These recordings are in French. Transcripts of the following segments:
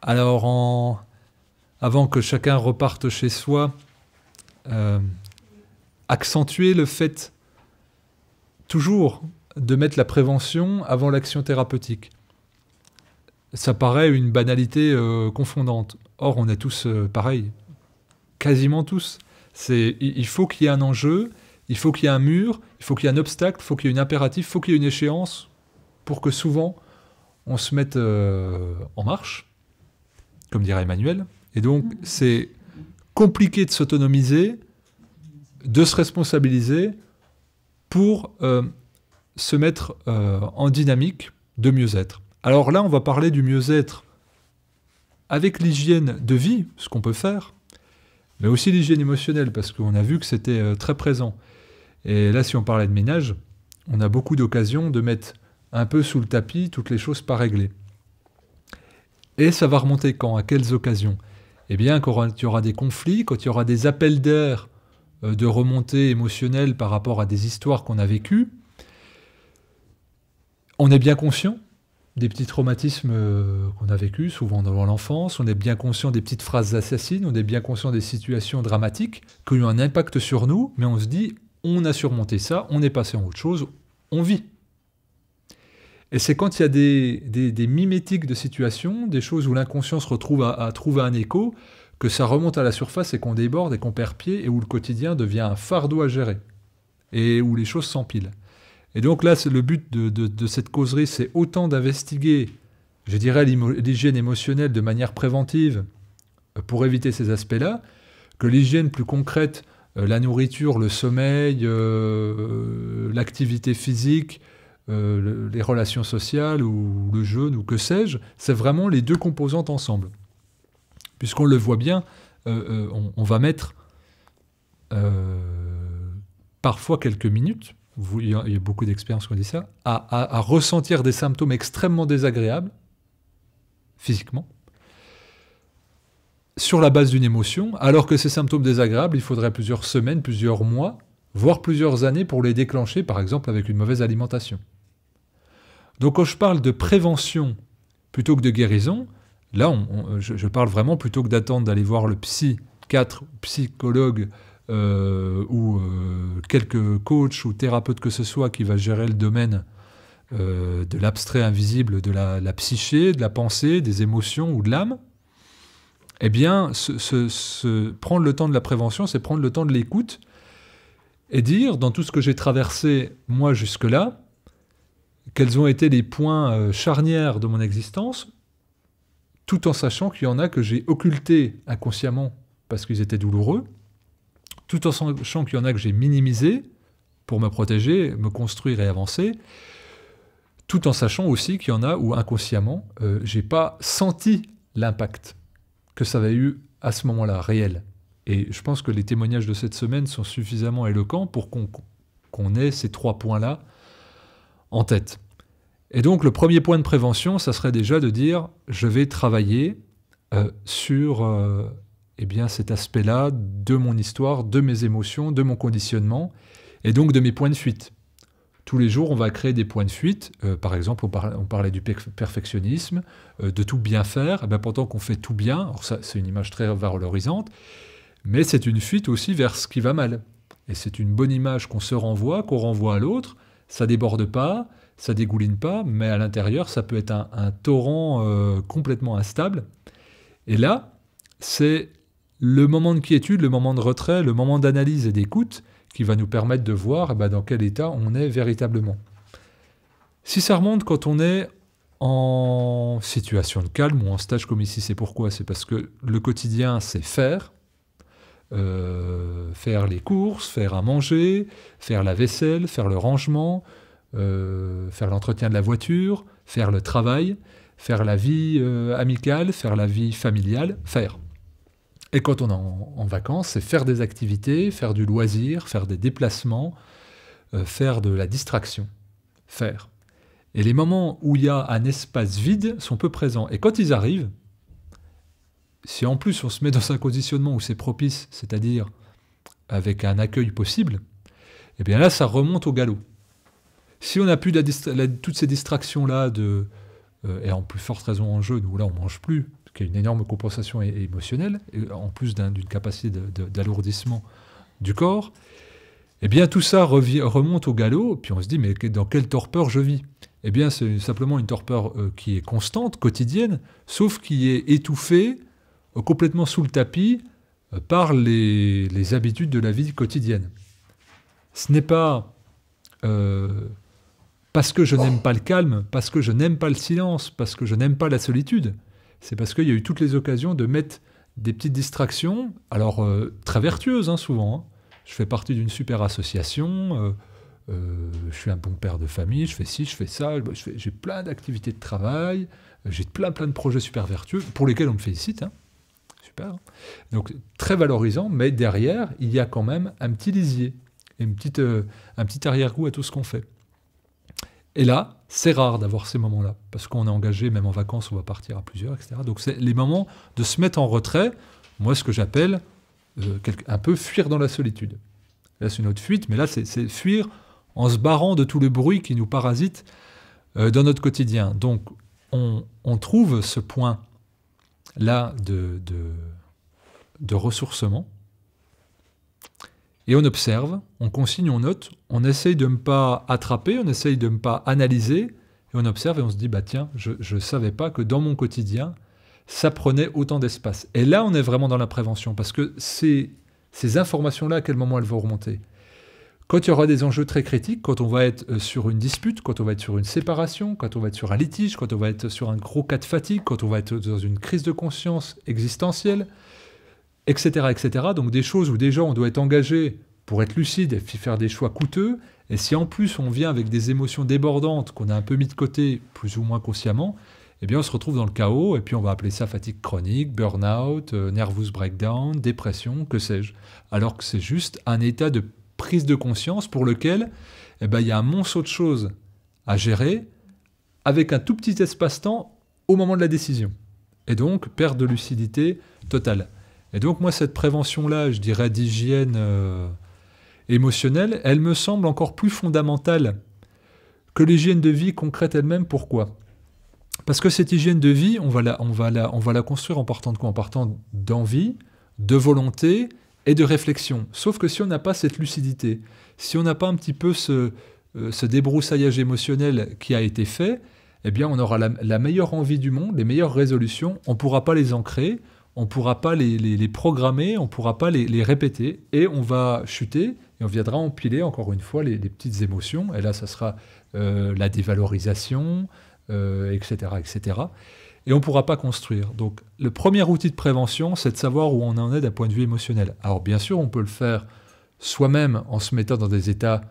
Alors, avant que chacun reparte chez soi, accentuer le fait toujours de mettre la prévention avant l'action thérapeutique. Ça paraît une banalité confondante. Or, on est tous pareils. Quasiment tous. Il faut qu'il y ait un enjeu, il faut qu'il y ait un mur, il faut qu'il y ait un obstacle, il faut qu'il y ait une impératif, il faut qu'il y ait une échéance pour que souvent on se mette en marche, comme dirait Emmanuel. Et donc, c'est compliqué de s'autonomiser, de se responsabiliser pour se mettre en dynamique de mieux-être. Alors là, on va parler du mieux-être avec l'hygiène de vie, ce qu'on peut faire, mais aussi l'hygiène émotionnelle, parce qu'on a vu que c'était très présent. Et là, si on parlait de ménage, on a beaucoup d'occasions de mettre un peu sous le tapis toutes les choses pas réglées. Et ça va remonter quand? À quelles occasions? Eh bien, quand il y aura des conflits, quand il y aura des appels d'air de remontée émotionnelle par rapport à des histoires qu'on a vécues, on est bien conscient des petits traumatismes qu'on a vécus, souvent dans l'enfance, on est bien conscient des petites phrases assassines, on est bien conscient des situations dramatiques qui ont eu un impact sur nous, mais on se dit, on a surmonté ça, on est passé en autre chose, on vit. Et c'est quand il y a des mimétiques de situations, des choses où l'inconscient se retrouve à trouver un écho, que ça remonte à la surface et qu'on déborde et qu'on perd pied, et où le quotidien devient un fardeau à gérer, et où les choses s'empilent. Et donc là, le but de cette causerie, c'est autant d'investiguer, je dirais, l'hygiène émotionnelle de manière préventive pour éviter ces aspects-là, que l'hygiène plus concrète, la nourriture, le sommeil, l'activité physique, les relations sociales ou le jeûne ou que sais-je, c'est vraiment les deux composantes ensemble. Puisqu'on le voit bien, on va mettre parfois quelques minutes, il y a beaucoup d'expériences qui ont dit ça, à ressentir des symptômes extrêmement désagréables, physiquement, sur la base d'une émotion, alors que ces symptômes désagréables, il faudrait plusieurs semaines, plusieurs mois, voire plusieurs années pour les déclencher, par exemple avec une mauvaise alimentation. Donc quand je parle de prévention plutôt que de guérison, là je parle vraiment plutôt que d'attendre d'aller voir le psychiatre, psychologue, ou quelques coachs ou thérapeutes que ce soit qui va gérer le domaine de l'abstrait invisible, de la psyché, de la pensée, des émotions ou de l'âme, eh bien, prendre le temps de la prévention, c'est prendre le temps de l'écoute et dire, dans tout ce que j'ai traversé, moi, jusque-là, quels ont été les points charnières de mon existence, tout en sachant qu'il y en a que j'ai occultés inconsciemment parce qu'ils étaient douloureux, tout en sachant qu'il y en a que j'ai minimisé pour me protéger, me construire et avancer, tout en sachant aussi qu'il y en a où inconsciemment, j'ai pas senti l'impact que ça avait eu à ce moment-là, réel. Et je pense que les témoignages de cette semaine sont suffisamment éloquents pour qu'on ait ces trois points-là en tête. Et donc le premier point de prévention, ça serait déjà de dire, je vais travailler sur eh bien, cet aspect-là de mon histoire, de mes émotions, de mon conditionnement, et donc de mes points de fuite. Tous les jours, on va créer des points de fuite. Par exemple, on parlait du perfectionnisme, de tout bien faire. Eh bien, pendant qu'on fait tout bien, alors ça, c'est une image très valorisante, mais c'est une fuite aussi vers ce qui va mal. Et c'est une bonne image qu'on se renvoie, qu'on renvoie à l'autre. Ça déborde pas, ça dégouline pas, mais à l'intérieur, ça peut être un torrent complètement instable. Et là, c'est le moment de quiétude, le moment de retrait, le moment d'analyse et d'écoute qui va nous permettre de voir dans quel état on est véritablement. Si ça remonte quand on est en situation de calme ou en stage comme ici, c'est pourquoi? C'est parce que le quotidien, c'est faire les courses, faire à manger, faire la vaisselle, faire le rangement, faire l'entretien de la voiture, faire le travail, faire la vie amicale, faire la vie familiale, faire. Et quand on est en vacances, c'est faire des activités, faire du loisir, faire des déplacements, faire de la distraction. Faire. Et les moments où il y a un espace vide sont peu présents. Et quand ils arrivent, si en plus on se met dans un conditionnement où c'est propice, c'est-à-dire avec un accueil possible, eh bien là, ça remonte au galop. Si on n'a plus toutes ces distractions-là, et en plus forte raison en jeûne, où là on ne mange plus, qui a une énorme compensation émotionnelle, et en plus d'une capacité d'alourdissement du corps, eh bien tout ça remonte au galop, puis on se dit, mais dans quelle torpeur je vis? Eh bien c'est simplement une torpeur qui est constante, quotidienne, sauf qui est étouffée, complètement sous le tapis, par les habitudes de la vie quotidienne. Ce n'est pas parce que je n'aime pas le calme, parce que je n'aime pas le silence, parce que je n'aime pas la solitude. C'est parce qu'il y a eu toutes les occasions de mettre des petites distractions, alors très vertueuses hein, souvent. Hein. Je fais partie d'une super association, je suis un bon père de famille, je fais ci, je fais ça, j'ai plein d'activités de travail, j'ai plein de projets super vertueux pour lesquels on me félicite. Hein. Super. Donc très valorisant, mais derrière, il y a quand même un petit lisier, et un petit arrière-goût à tout ce qu'on fait. Et là, c'est rare d'avoir ces moments-là, parce qu'on est engagé, même en vacances, on va partir à plusieurs, etc. Donc c'est les moments de se mettre en retrait, moi ce que j'appelle un peu fuir dans la solitude. Là c'est une autre fuite, mais là c'est fuir en se barrant de tout le bruit qui nous parasite dans notre quotidien. Donc on trouve ce point-là de ressourcement, et on observe, on consigne, on note, on essaye de ne pas attraper, on essaye de ne pas analyser, et on observe et on se dit, bah tiens, je ne savais pas que dans mon quotidien, ça prenait autant d'espace. Et là, on est vraiment dans la prévention, parce que ces informations-là, à quel moment elles vont remonter? Quand il y aura des enjeux très critiques, quand on va être sur une dispute, quand on va être sur une séparation, quand on va être sur un litige, quand on va être sur un gros cas de fatigue, quand on va être dans une crise de conscience existentielle, etc., etc. Donc des choses où déjà on doit être engagé pour être lucide et faire des choix coûteux. Et si en plus on vient avec des émotions débordantes qu'on a un peu mis de côté, plus ou moins consciemment, eh bien on se retrouve dans le chaos, et puis on va appeler ça fatigue chronique, burn-out, nervous breakdown, dépression, que sais-je. Alors que c'est juste un état de prise de conscience pour lequel eh ben, il y a un monceau de choses à gérer avec un tout petit espace-temps au moment de la décision. Et donc perte de lucidité totale. Et donc moi, cette prévention-là, je dirais d'hygiène émotionnelle, elle me semble encore plus fondamentale que l'hygiène de vie concrète elle-même. Pourquoi? Parce que cette hygiène de vie, on va la construire en partant de quoi? En partant d'envie, de volonté et de réflexion. Sauf que si on n'a pas cette lucidité, si on n'a pas un petit peu ce débroussaillage émotionnel qui a été fait, eh bien on aura la meilleure envie du monde, les meilleures résolutions, on ne pourra pas les ancrer, on ne pourra pas les programmer, on ne pourra pas les répéter, et on va chuter, et on viendra empiler encore une fois les petites émotions, et là ça sera la dévalorisation, etc., etc. Et on ne pourra pas construire. Donc le premier outil de prévention, c'est de savoir où on en est d'un point de vue émotionnel. Alors bien sûr, on peut le faire soi-même en se mettant dans des états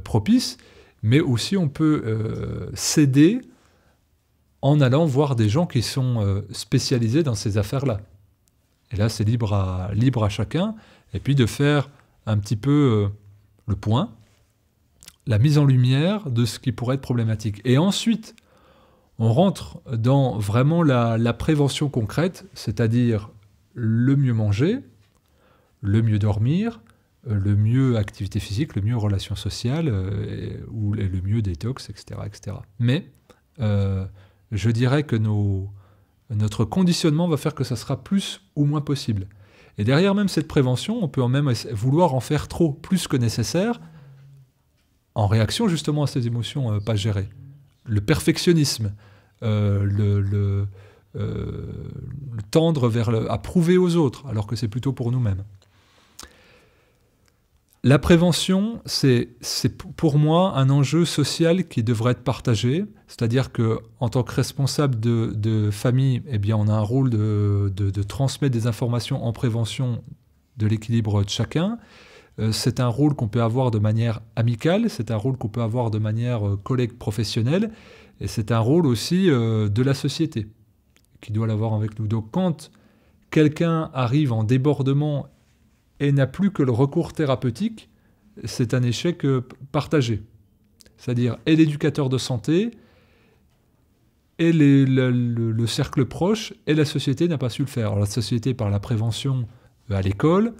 propices, mais aussi on peut s'aider en allant voir des gens qui sont spécialisés dans ces affaires-là. Et là, c'est libre à chacun, et puis de faire un petit peu le point, la mise en lumière de ce qui pourrait être problématique. Et ensuite, on rentre dans vraiment la prévention concrète, c'est-à-dire le mieux manger, le mieux dormir, le mieux activité physique, le mieux relations sociales, ou le mieux détox, etc., etc. Mais je dirais que notre conditionnement va faire que ça sera plus ou moins possible. Et derrière même cette prévention, on peut même vouloir en faire trop, plus que nécessaire, en réaction justement à ces émotions pas gérées. Le perfectionnisme, le tendre vers à prouver aux autres, alors que c'est plutôt pour nous-mêmes. La prévention, c'est pour moi un enjeu social qui devrait être partagé, c'est-à-dire qu'en tant que responsable de famille, eh bien, on a un rôle de transmettre des informations en prévention de l'équilibre de chacun. C'est un rôle qu'on peut avoir de manière amicale, c'est un rôle qu'on peut avoir de manière collègue professionnelle, et c'est un rôle aussi de la société qui doit l'avoir avec nous. Donc quand quelqu'un arrive en débordement et n'a plus que le recours thérapeutique, c'est un échec partagé. C'est-à-dire, et l'éducateur de santé, et le cercle proche, et la société n'a pas su le faire. Alors la société par la prévention à l'école,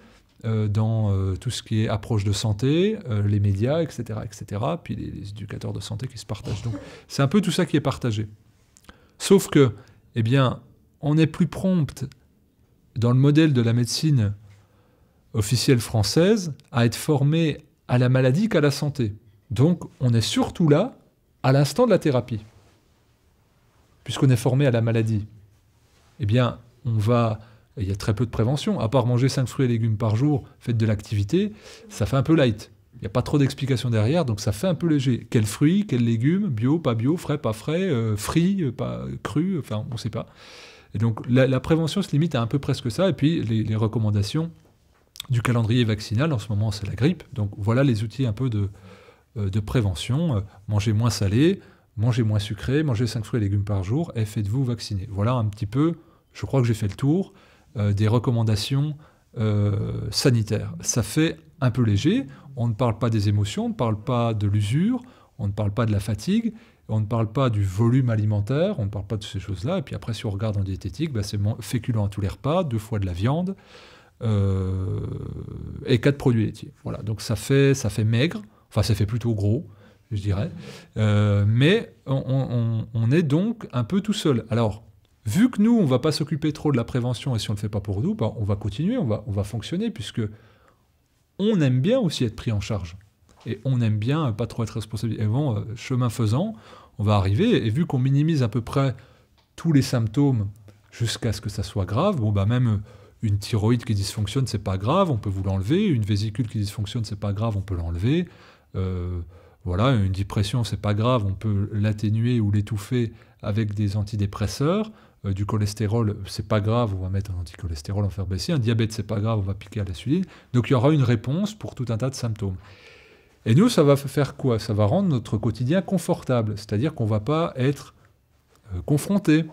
dans tout ce qui est approche de santé, les médias, etc., etc., puis les éducateurs de santé qui se partagent. Donc c'est un peu tout ça qui est partagé. Sauf que, eh bien, on est plus prompt dans le modèle de la médecine officielle française à être formé à la maladie qu'à la santé. Donc on est surtout là à l'instant de la thérapie. Puisqu'on est formé à la maladie, eh bien il y a très peu de prévention. À part manger 5 fruits et légumes par jour, faites de l'activité, ça fait un peu light. Il n'y a pas trop d'explications derrière, donc ça fait un peu léger. Quels fruits, quels légumes, bio, pas bio, frais, pas frais, frits, pas crus, enfin on ne sait pas. Et donc la prévention se limite à un peu presque ça, et puis les recommandations du calendrier vaccinal, en ce moment c'est la grippe, donc voilà les outils un peu de prévention. Mangez moins salé, mangez moins sucré, mangez 5 fruits et légumes par jour, et faites-vous vacciner. Voilà un petit peu, je crois que j'ai fait le tour, des recommandations sanitaires. Ça fait un peu léger, on ne parle pas des émotions, on ne parle pas de l'usure, on ne parle pas de la fatigue, on ne parle pas du volume alimentaire, on ne parle pas de ces choses-là. Et puis après, si on regarde en diététique, c'est féculent à tous les repas, 2 fois de la viande et 4 produits laitiers. Voilà, donc ça fait maigre, enfin ça fait plutôt gros, je dirais. Mais on est donc un peu tout seul. Alors, vu que nous, on ne va pas s'occuper trop de la prévention, et si on ne le fait pas pour nous, on va continuer, on va fonctionner, puisque on aime bien aussi être pris en charge. Et on aime bien pas trop être responsable. Et bon, chemin faisant, on va arriver, et vu qu'on minimise à peu près tous les symptômes jusqu'à ce que ça soit grave, même une thyroïde qui dysfonctionne, c'est pas grave, on peut vous l'enlever. Une vésicule qui dysfonctionne, c'est pas grave, on peut l'enlever. Voilà, une dépression, c'est pas grave, on peut l'atténuer ou l'étouffer avec des antidépresseurs. Du cholestérol, c'est pas grave, on va mettre un anticholestérol, en faire baisser. Un diabète, c'est pas grave, on va piquer à l'insuline. Donc il y aura une réponse pour tout un tas de symptômes. Et nous, ça va faire quoi? Ça va rendre notre quotidien confortable, c'est-à-dire qu'on ne va pas être confronté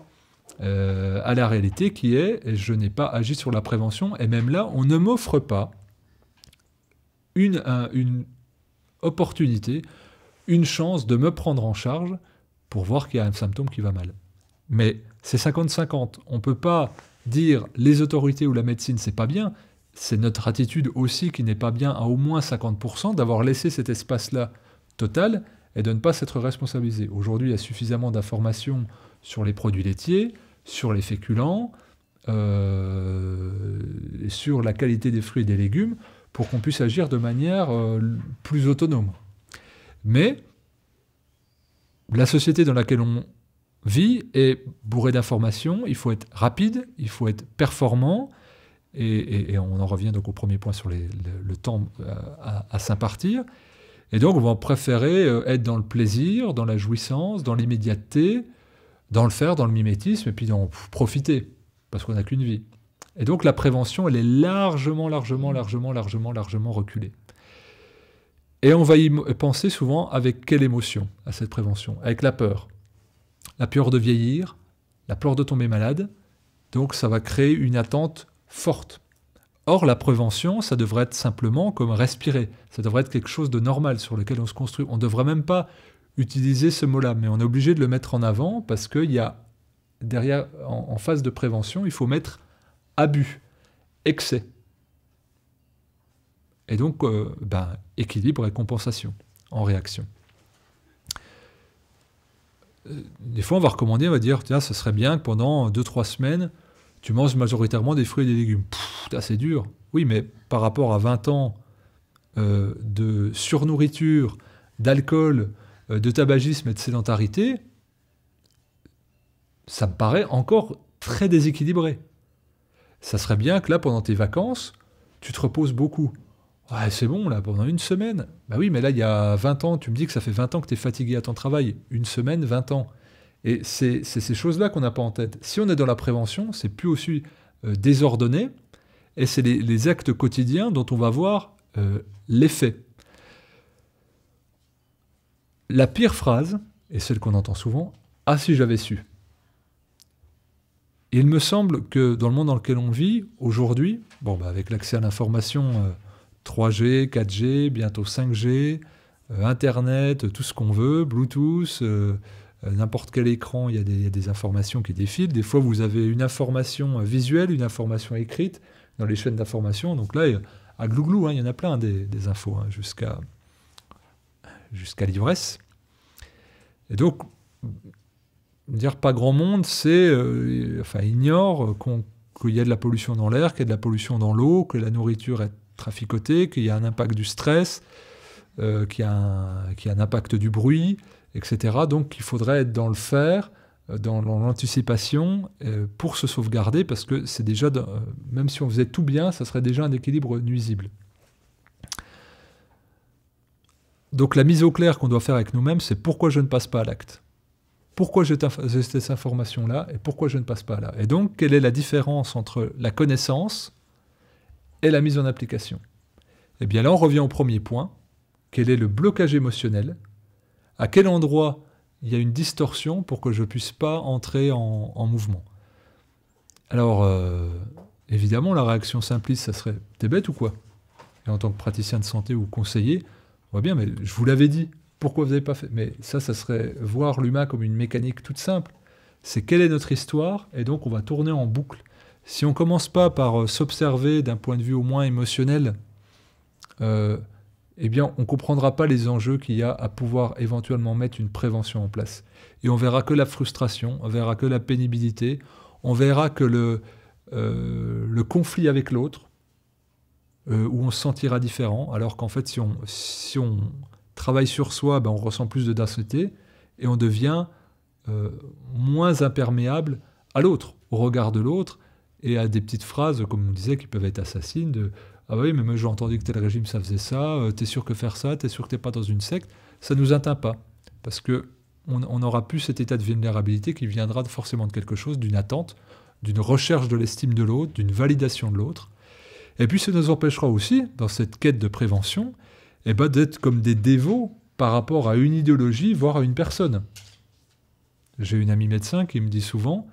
à la réalité qui est « je n'ai pas agi sur la prévention ». Et même là, on ne m'offre pas une opportunité, une chance de me prendre en charge pour voir qu'il y a un symptôme qui va mal. Mais c'est 50-50. On ne peut pas dire les autorités ou la médecine, c'est pas bien. C'est notre attitude aussi qui n'est pas bien à au moins 50%, d'avoir laissé cet espace-là total et de ne pas s'être responsabilisé. Aujourd'hui, il y a suffisamment d'informations sur les produits laitiers, sur les féculents, et sur la qualité des fruits et des légumes, pour qu'on puisse agir de manière plus autonome. Mais la société dans laquelle on vit est bourrée d'informations, il faut être rapide, il faut être performant, et on en revient donc au premier point sur le temps à s'impartir. Et donc on va préférer être dans le plaisir, dans la jouissance, dans l'immédiateté, dans le faire, dans le mimétisme, et puis dans profiter, parce qu'on n'a qu'une vie. Et donc la prévention, elle est largement reculée. Et on va y penser souvent avec quelle émotion à cette prévention? Avec la peur de vieillir, la peur de tomber malade. Donc ça va créer une attente forte. Or, la prévention, ça devrait être simplement comme respirer. Ça devrait être quelque chose de normal sur lequel on se construit. On ne devrait même pas utiliser ce mot-là, mais on est obligé de le mettre en avant parce qu'il y a derrière, en phase de prévention, il faut mettre abus, excès. Et donc, équilibre et compensation en réaction. Des fois, on va recommander, on va dire, tiens, ce serait bien que pendant 2-3 semaines, tu manges majoritairement des fruits et des légumes. C'est dur. Oui, mais par rapport à 20 ans de surnourriture, d'alcool, de tabagisme et de sédentarité, ça me paraît encore très déséquilibré. Ça serait bien que là, pendant tes vacances, tu te reposes beaucoup. Ouais, c'est bon, là, pendant une semaine. Bah oui, mais là, il y a 20 ans, tu me dis que ça fait 20 ans que tu es fatigué à ton travail. Une semaine, 20 ans. Et c'est ces choses-là qu'on n'a pas en tête. Si on est dans la prévention, c'est plus aussi désordonné, et c'est les actes quotidiens dont on va voir l'effet. La pire phrase, et celle qu'on entend souvent, « Ah, si j'avais su ». Il me semble que dans le monde dans lequel on vit, aujourd'hui, avec l'accès à l'information 3G, 4G, bientôt 5G, Internet, tout ce qu'on veut, Bluetooth, n'importe quel écran, il y a des informations qui défilent. Des fois, vous avez une information visuelle, une information écrite dans les chaînes d'information. Donc là, à glouglou, il y en a plein des infos, jusqu'à l'ivresse. Et donc, dire pas grand monde ignore qu'il y a de la pollution dans l'air, qu'il y a de la pollution dans l'eau, que la nourriture est traficotée, qu'il y a un impact du stress, qu'il y a un impact du bruit, etc. Donc il faudrait être dans le faire, dans l'anticipation, pour se sauvegarder, parce que c'est déjà, même si on faisait tout bien, ça serait déjà un équilibre nuisible. Donc la mise au clair qu'on doit faire avec nous-mêmes, c'est pourquoi je ne passe pas à l'acte. Pourquoi j'ai cette information-là et pourquoi je ne passe pas là. Et donc, quelle est la différence entre la connaissance et la mise en application? Eh bien là, on revient au premier point. Quel est le blocage émotionnel? À quel endroit il y a une distorsion pour que je ne puisse pas entrer en mouvement? Alors, évidemment, la réaction simpliste, ça serait « t'es bête ou quoi ?» Et en tant que praticien de santé ou conseiller, on voit bien, mais je vous l'avais dit. Pourquoi vous n'avez pas fait? Mais ça serait voir l'humain comme une mécanique toute simple. C'est quelle est notre histoire, et donc on va tourner en boucle. Si on ne commence pas par s'observer d'un point de vue au moins émotionnel, eh bien on ne comprendra pas les enjeux qu'il y a à pouvoir éventuellement mettre une prévention en place. Et on verra que la frustration, on verra que la pénibilité, on verra que le conflit avec l'autre, où on se sentira différent, alors qu'en fait si on travaille sur soi, on ressent plus de densité et on devient moins imperméable à l'autre, au regard de l'autre et à des petites phrases, comme on disait, qui peuvent être assassines de « Ah oui, mais moi j'ai entendu que tel régime ça faisait ça, t'es sûr que faire ça, t'es sûr que t'es pas dans une secte ?» Ça ne nous atteint pas, parce qu'on n'aura plus cet état de vulnérabilité qui viendra forcément de quelque chose, d'une attente, d'une recherche de l'estime de l'autre, d'une validation de l'autre. Et puis ça nous empêchera aussi, dans cette quête de prévention, d'être comme des dévots par rapport à une idéologie, voire à une personne. J'ai une amie médecin qui me dit souvent,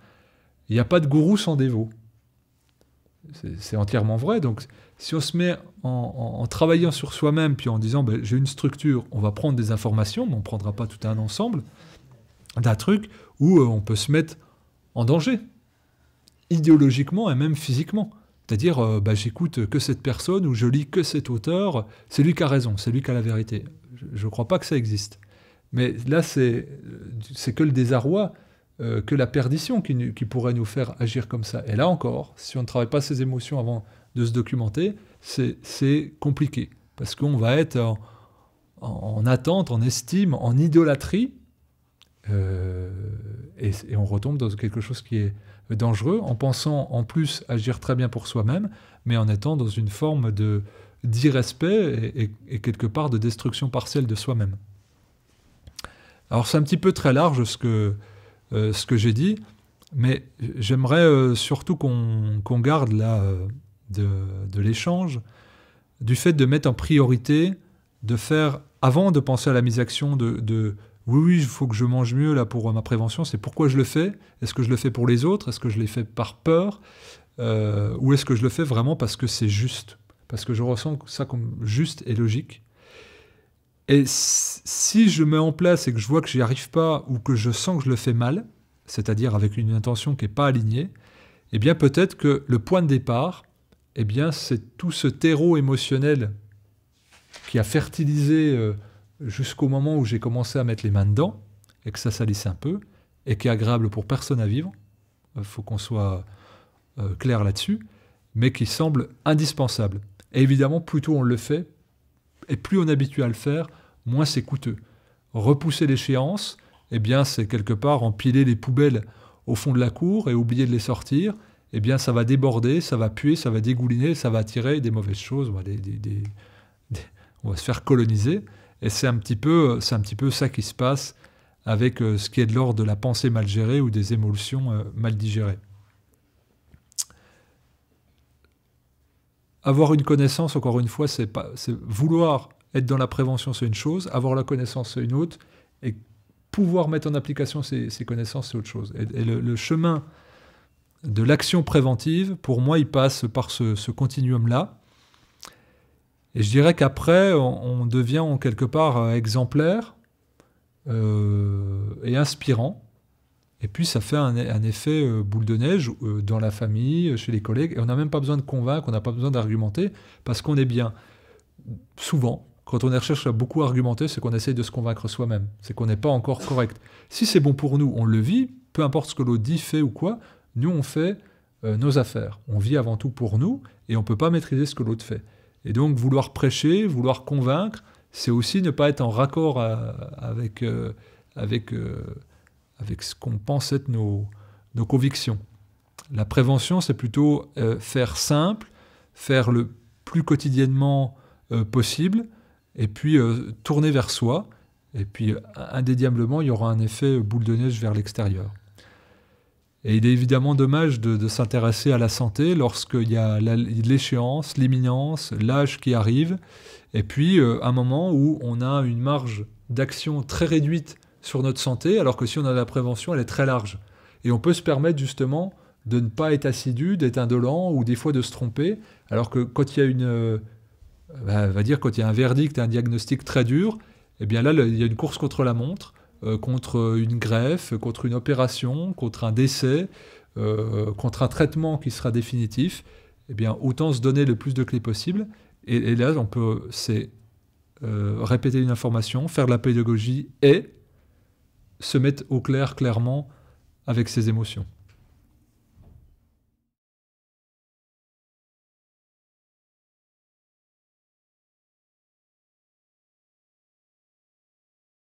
il n'y a pas de gourou sans dévot. C'est entièrement vrai. Donc, si on se met en travaillant sur soi-même, puis en disant, j'ai une structure, on va prendre des informations, mais on ne prendra pas tout un ensemble, d'un truc où on peut se mettre en danger, idéologiquement et même physiquement. C'est-à-dire, j'écoute que cette personne ou je lis que cet auteur, c'est lui qui a raison, c'est lui qui a la vérité. Je ne crois pas que ça existe. Mais là, c'est que le désarroi, que la perdition qui pourrait nous faire agir comme ça. Et là encore, si on ne travaille pas ses émotions avant de se documenter, c'est compliqué. Parce qu'on va être en attente, en estime, en idolâtrie, et on retombe dans quelque chose qui est dangereux, en pensant en plus agir très bien pour soi-même, mais en étant dans une forme d'irrespect et quelque part de destruction partielle de soi-même. Alors c'est un petit peu très large ce que j'ai dit, mais j'aimerais surtout qu'on garde là de l'échange, du fait de mettre en priorité, de faire, avant de penser à la mise à action oui, il faut que je mange mieux là pour ma prévention, c'est pourquoi je le fais. Est-ce que je le fais pour les autres? Est-ce que je le fais par peur? Ou est-ce que je le fais vraiment parce que c'est juste? Parce que je ressens ça comme juste et logique. Et si je mets en place et que je vois que j'y arrive pas ou que je sens que je le fais mal, c'est-à-dire avec une intention qui n'est pas alignée, eh bien peut-être que le point de départ, eh bien c'est tout ce terreau émotionnel qui a fertilisé jusqu'au moment où j'ai commencé à mettre les mains dedans, et que ça salisse un peu, et qui est agréable pour personne à vivre, il faut qu'on soit clair là-dessus, mais qui semble indispensable. Et évidemment, plus tôt on le fait, et plus on est habitué à le faire, moins c'est coûteux. Repousser l'échéance, eh bien c'est quelque part empiler les poubelles au fond de la cour et oublier de les sortir, eh bien ça va déborder, ça va puer, ça va dégouliner, ça va attirer des mauvaises choses, on va se faire coloniser. Et c'est un petit peu ça qui se passe avec ce qui est de l'ordre de la pensée mal gérée ou des émotions mal digérées. Avoir une connaissance, encore une fois, c'est vouloir être dans la prévention, c'est une chose, avoir la connaissance, c'est une autre, et pouvoir mettre en application ces connaissances, c'est autre chose. Et le chemin de l'action préventive, pour moi, il passe par ce continuum-là. Et je dirais qu'après, on devient en quelque part exemplaire et inspirant. Et puis ça fait un effet boule de neige dans la famille, chez les collègues. Et on n'a même pas besoin de convaincre, on n'a pas besoin d'argumenter, parce qu'on est bien. Souvent, quand on cherche à beaucoup argumenter, c'est qu'on essaye de se convaincre soi-même. C'est qu'on n'est pas encore correct. Si c'est bon pour nous, on le vit, peu importe ce que l'autre dit, fait ou quoi, nous on fait nos affaires. On vit avant tout pour nous et on ne peut pas maîtriser ce que l'autre fait. Et donc vouloir prêcher, vouloir convaincre, c'est aussi ne pas être en raccord avec ce qu'on pense être nos convictions. La prévention, c'est plutôt faire simple, faire le plus quotidiennement possible, et puis tourner vers soi, et puis indéniablement, il y aura un effet boule de neige vers l'extérieur. Et il est évidemment dommage de s'intéresser à la santé lorsqu'il y a l'échéance, l'imminence, l'âge qui arrive, et puis un moment où on a une marge d'action très réduite sur notre santé, alors que si on a la prévention, elle est très large. Et on peut se permettre justement de ne pas être assidu, d'être indolent, ou des fois de se tromper, alors que quand il y a quand il y a un verdict, un diagnostic très dur, eh bien là, il y a une course contre la montre, contre une greffe, contre une opération, contre un décès, contre un traitement qui sera définitif. Eh bien, autant se donner le plus de clés possible. Et là, on peut répéter une information, faire de la pédagogie et se mettre au clair clairement avec ses émotions.